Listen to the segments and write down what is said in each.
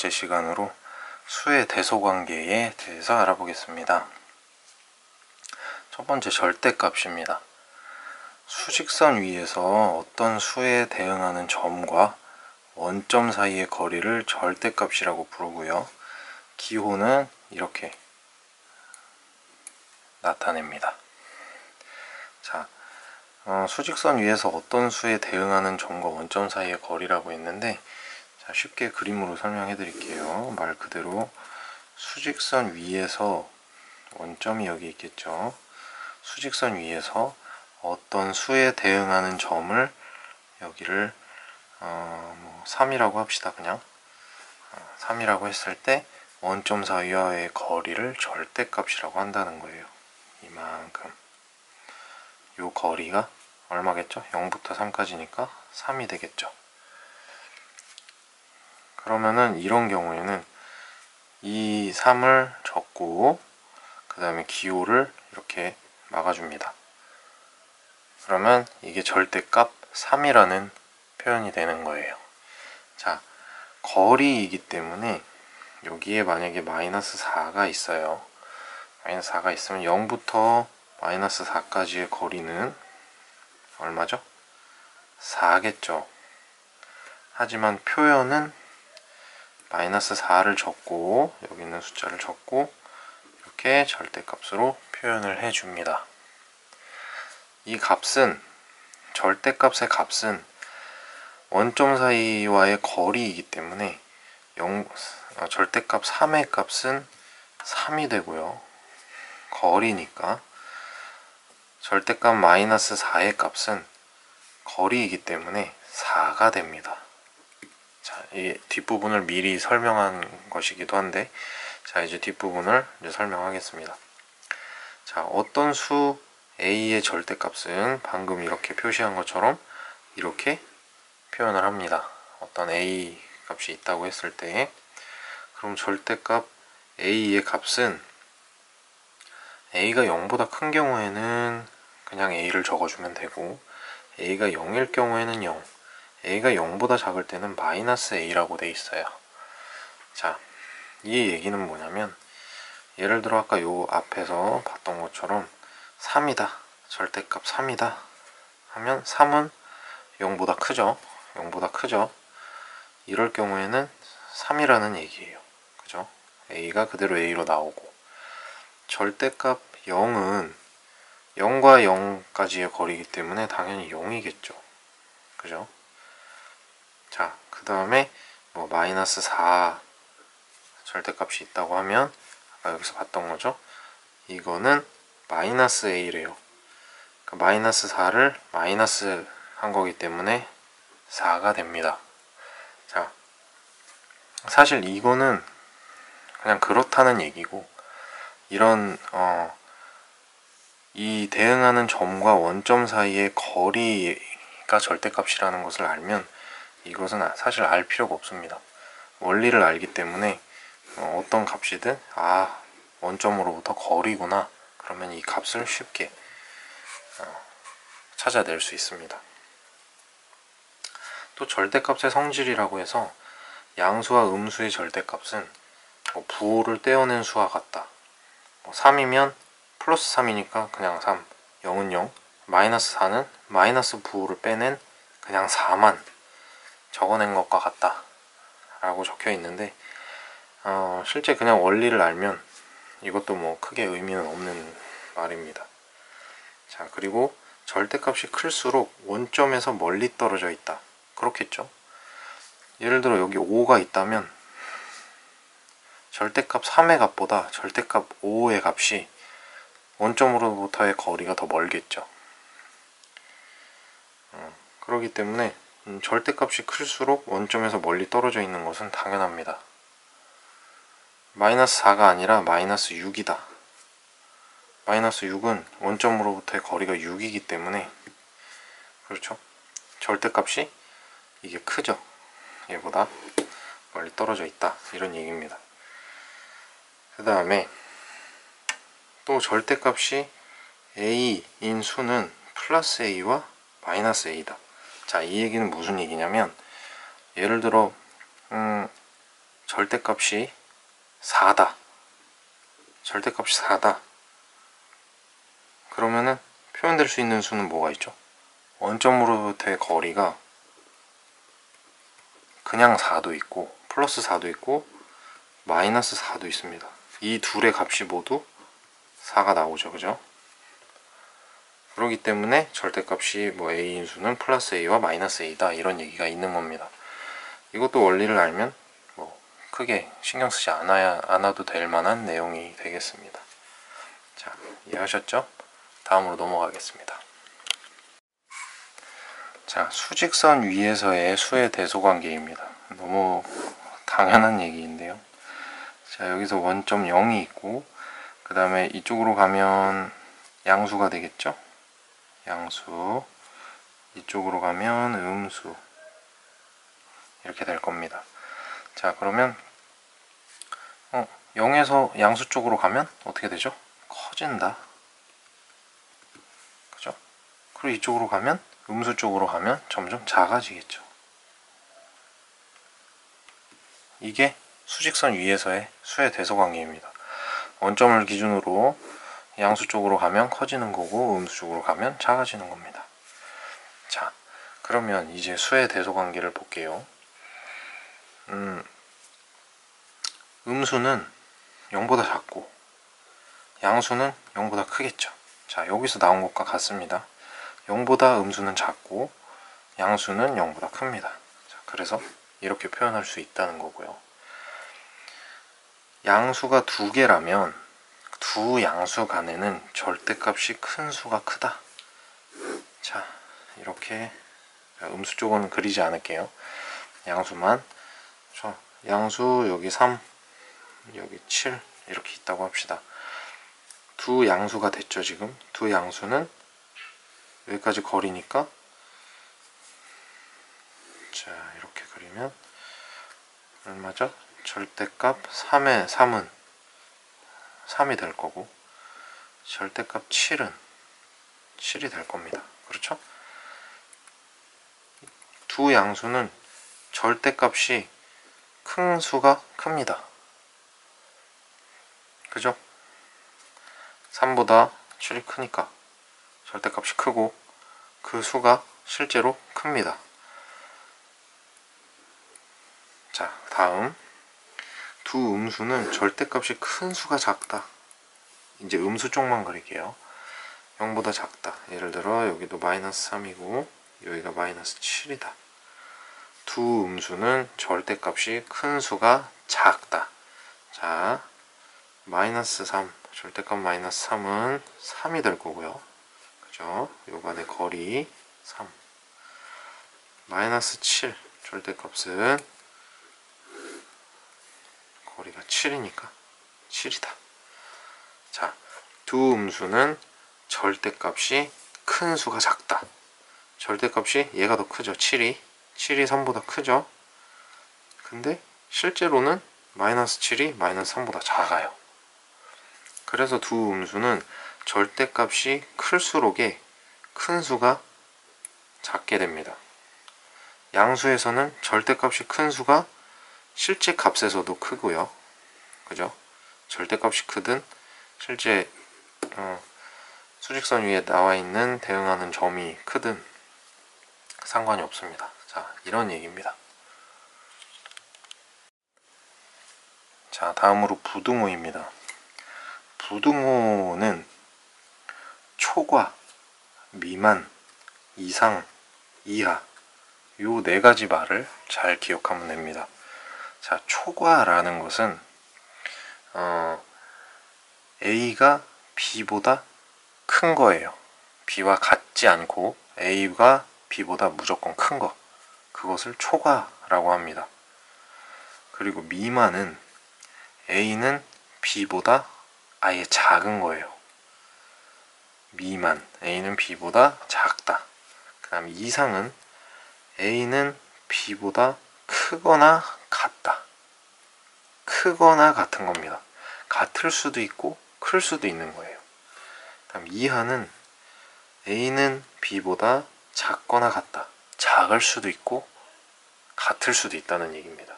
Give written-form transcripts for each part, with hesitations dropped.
번째 시간으로 수의 대소관계에 대해서 알아보겠습니다. 첫 번째 절대값입니다. 수직선 위에서 어떤 수에 대응하는 점과 원점 사이의 거리를 절대값이라고 부르고요. 기호는 이렇게 나타냅니다. 자, 수직선 위에서 어떤 수에 대응하는 점과 원점 사이의 거리라고 했는데, 자, 쉽게 그림으로 설명해 드릴게요. 말 그대로 수직선 위에서 원점이 여기 있겠죠. 수직선 위에서 어떤 수에 대응하는 점을 여기를 3이라고 합시다. 그냥 3이라고 했을 때 원점 사이와의 거리를 절대값이라고 한다는 거예요. 이만큼. 요 거리가 얼마겠죠? 0부터 3까지니까 3이 되겠죠. 그러면은 이런 경우에는 이 3을 적고 그 다음에 기호를 이렇게 막아줍니다. 그러면 이게 절대값 3이라는 표현이 되는 거예요. 자, 거리이기 때문에 여기에 만약에 마이너스 4가 있어요. 마이너스 4가 있으면 0부터 마이너스 4까지의 거리는 얼마죠? 4겠죠. 하지만 표현은 마이너스 4를 적고 여기 있는 숫자를 적고 이렇게 절대값으로 표현을 해줍니다. 이 값은, 절대값의 값은 원점 사이와의 거리이기 때문에 절대값 3의 값은 3이 되고요. 거리니까 절대값 마이너스 4의 값은 거리이기 때문에 4가 됩니다. 자, 이 뒷부분을 미리 설명한 것이기도 한데, 자, 이제 뒷부분을 이제 설명하겠습니다. 자, 어떤 수 a의 절대값은 방금 이렇게 표시한 것처럼 이렇게 표현을 합니다. 어떤 a 값이 있다고 했을 때, 그럼 절대값 a의 값은 a가 0보다 큰 경우에는 그냥 a를 적어주면 되고, a가 0일 경우에는 0, a가 0보다 작을 때는 마이너스 a라고 돼 있어요. 자, 이 얘기는 뭐냐면, 예를 들어 아까 요 앞에서 봤던 것처럼 3이다, 절대값 3이다 하면 3은 0보다 크죠. 0보다 크죠. 이럴 경우에는 3이라는 얘기예요. 그죠? a가 그대로 a로 나오고, 절대값 0은 0과 0까지의 거리이기 때문에 당연히 0이겠죠. 그죠? 자, 그 다음에 뭐 마이너스 4 절대값이 있다고 하면 아까 여기서 봤던 거죠. 이거는 마이너스 a래요. 그러니까 마이너스 4를 마이너스 한 거기 때문에 4가 됩니다. 자, 사실 이거는 그냥 그렇다는 얘기고, 이런 이 대응하는 점과 원점 사이의 거리가 절대값이라는 것을 알면 이것은 사실 알 필요가 없습니다. 원리를 알기 때문에 어떤 값이든 원점으로부터 거리구나, 그러면 이 값을 쉽게 찾아낼 수 있습니다. 또 절대값의 성질이라고 해서 양수와 음수의 절대값은 부호를 떼어낸 수와 같다. 3이면 플러스 3이니까 그냥 3, 0은 0, 마이너스 4는 마이너스 부호를 빼낸 그냥 4만 적어낸 것과 같다 라고 적혀 있는데, 실제 그냥 원리를 알면 이것도 뭐 크게 의미는 없는 말입니다. 자, 그리고 절대값이 클수록 원점에서 멀리 떨어져 있다, 그렇겠죠. 예를 들어 여기 5가 있다면 절대값 3의 값보다 절대값 5의 값이 원점으로부터의 거리가 더 멀겠죠. 그렇기 때문에 절대값이 클수록 원점에서 멀리 떨어져 있는 것은 당연합니다. 마이너스 4가 아니라 마이너스 6이다. 마이너스 6은 원점으로부터의 거리가 6이기 때문에, 그렇죠, 절대값이 이게 크죠. 얘보다 멀리 떨어져 있다, 이런 얘기입니다. 그 다음에 또 절대값이 a인 수는 플러스 a와 마이너스 a다. 자, 이 얘기는 무슨 얘기냐면, 예를 들어 절대값이 4다. 절대값이 4다. 그러면은 표현될 수 있는 수는 뭐가 있죠? 원점으로부터의 거리가 그냥 4도 있고 플러스 4도 있고 마이너스 4도 있습니다. 이 둘의 값이 모두 4가 나오죠. 그죠? 그렇기 때문에 절대값이 뭐 a인 수는 플러스 a와 마이너스 a다 이런 얘기가 있는 겁니다. 이것도 원리를 알면 뭐 크게 신경 쓰지 않아도 될 만한 내용이 되겠습니다. 자, 이해하셨죠? 다음으로 넘어가겠습니다. 자, 수직선 위에서의 수의 대소관계입니다. 너무 당연한 얘기인데요. 자, 여기서 원점 0이 있고 그 다음에 이쪽으로 가면 양수가 되겠죠? 양수. 이쪽으로 가면 음수. 이렇게 될 겁니다. 자, 그러면 0에서 양수 쪽으로 가면 어떻게 되죠? 커진다. 그죠? 그리고 이쪽으로 가면 음수 쪽으로 가면 점점 작아지겠죠. 이게 수직선 위에서의 수의 대소관계입니다. 원점을 기준으로 양수 쪽으로 가면 커지는 거고 음수 쪽으로 가면 작아지는 겁니다. 자, 그러면 이제 수의 대소관계를 볼게요. 음수는 0보다 작고 양수는 0보다 크겠죠. 자, 여기서 나온 것과 같습니다. 0보다 음수는 작고 양수는 0보다 큽니다. 자, 그래서 이렇게 표현할 수 있다는 거고요. 양수가 두 개라면 두 양수 간에는 절대값이 큰 수가 크다. 자, 이렇게 음수 쪽은 그리지 않을게요. 양수만. 자, 양수 여기 3, 여기 7 이렇게 있다고 합시다. 두 양수가 됐죠. 지금 두 양수는 여기까지 거리니까 자, 이렇게 그리면 얼마죠? 절대값 3의 3은 3이 될 거고 절대값 7은 7이 될 겁니다. 그렇죠? 두 양수는 절대값이 큰 수가 큽니다. 그죠? 3보다 7이 크니까 절대값이 크고 그 수가 실제로 큽니다. 자, 다음 두 음수는 절대값이 큰 수가 작다. 이제 음수 쪽만 그릴게요. 0보다 작다. 예를 들어 여기도 마이너스 3이고 여기가 마이너스 7이다. 두 음수는 절대값이 큰 수가 작다. 자, 마이너스 3, 절대값 마이너스 3은 3이 될 거고요. 그죠? 요간의 거리 3. 마이너스 7, 절대값은 거리가 7이니까 7이다. 자, 두 음수는 절대값이 큰 수가 작다. 절대값이 얘가 더 크죠. 7이 3보다 크죠. 근데 실제로는 마이너스 7이 마이너스 3보다 작아요. 그래서 두 음수는 절대값이 클수록에 큰 수가 작게 됩니다. 양수에서는 절대값이 큰 수가 실제 값에서도 크고요. 그죠? 절대값이 크든 실제 수직선 위에 나와 있는 대응하는 점이 크든 상관이 없습니다. 자, 이런 얘기입니다. 자, 다음으로 부등호입니다. 부등호는 초과, 미만, 이상, 이하 요 네 가지 말을 잘 기억하면 됩니다. 자, 초과라는 것은 A가 B보다 큰 거예요. B와 같지 않고 A가 B보다 무조건 큰 거. 그것을 초과라고 합니다. 그리고 미만은 A는 B보다 아예 작은 거예요. 미만, A는 B보다 작다. 그 다음에 이상은 A는 B보다 크거나 같다. 크거나 같은 겁니다. 같을 수도 있고 클 수도 있는 거예요. 그 다음 이하는 A는 B보다 작거나 같다. 작을 수도 있고 같을 수도 있다는 얘기입니다.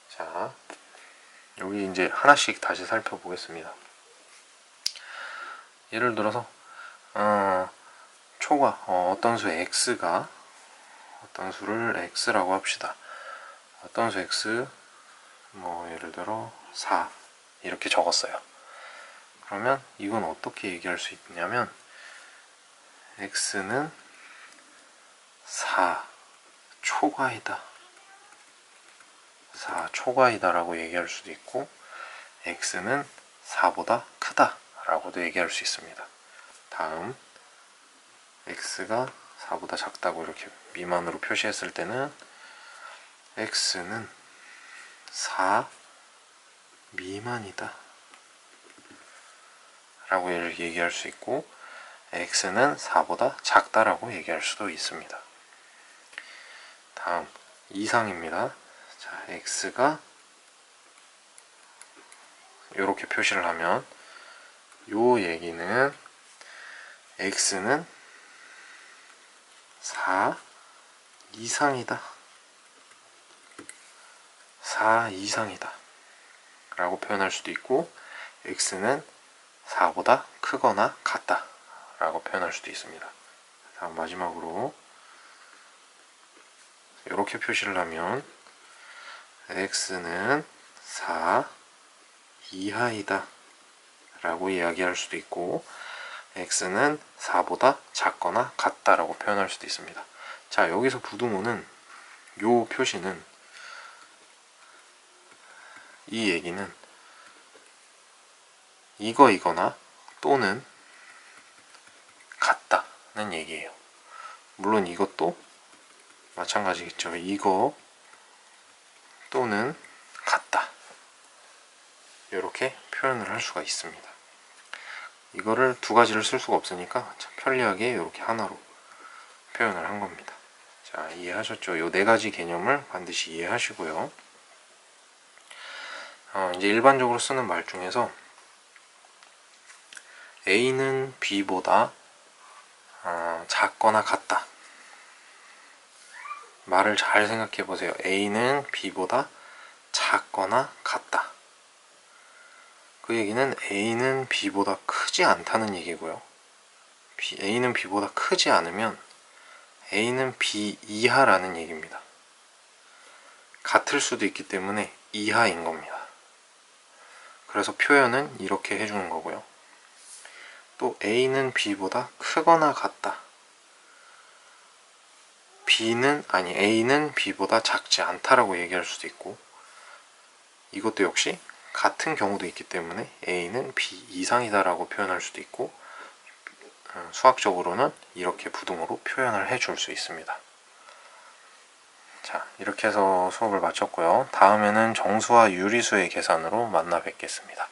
자, 여기 이제 하나씩 다시 살펴보겠습니다. 예를 들어서 초과 어떤 수 x가 어떤 수를 x라고 합시다. 어떤 수 x 뭐 예를 들어 4 이렇게 적었어요. 그러면 이건 어떻게 얘기할 수 있냐면 x는 4 초과이다. 4 초과이다 라고 얘기할 수도 있고 x는 4보다 크다 라고도 얘기할 수 있습니다. 다음 x가 4보다 작다고 이렇게 미만으로 표시했을 때는 x는 4 미만이다 라고 얘기할 수 있고 x는 4보다 작다라고 얘기할 수도 있습니다. 다음 이상입니다. 자, x가 이렇게 표시를 하면 요 얘기는 x는 4 이상이다. 4 이상이다 라고 표현할 수도 있고 x는 4보다 크거나 같다 라고 표현할 수도 있습니다. 다음 마지막으로 이렇게 표시를 하면 x는 4 이하이다 라고 이야기할 수도 있고 x는 4보다 작거나 같다 라고 표현할 수도 있습니다. 자, 여기서 부등호는 요 표시는 이 얘기는 이거나 또는 같다는 얘기예요. 물론 이것도 마찬가지겠죠. 이거 또는 같다 이렇게 표현을 할 수가 있습니다. 이거를 두 가지를 쓸 수가 없으니까 편리하게 이렇게 하나로 표현을 한 겁니다. 자, 이해하셨죠? 이 네 가지 개념을 반드시 이해하시고요. 이제 일반적으로 쓰는 말 중에서 A는 B보다 작거나 같다. 말을 잘 생각해 보세요. A는 B보다 작거나 같다. 그 얘기는 A는 B보다 크지 않다는 얘기고요. A는 B보다 크지 않으면 A는 B 이하라는 얘기입니다. 같을 수도 있기 때문에 이하인 겁니다. 그래서 표현은 이렇게 해주는 거고요. 또 A는 B보다 크거나 같다. A는 B보다 작지 않다라고 얘기할 수도 있고 이것도 역시 같은 경우도 있기 때문에 A는 B 이상이다 라고 표현할 수도 있고 수학적으로는 이렇게 부등호로 표현을 해줄 수 있습니다. 자, 이렇게 해서 수업을 마쳤고요. 다음에는 정수와 유리수의 계산으로 만나 뵙겠습니다.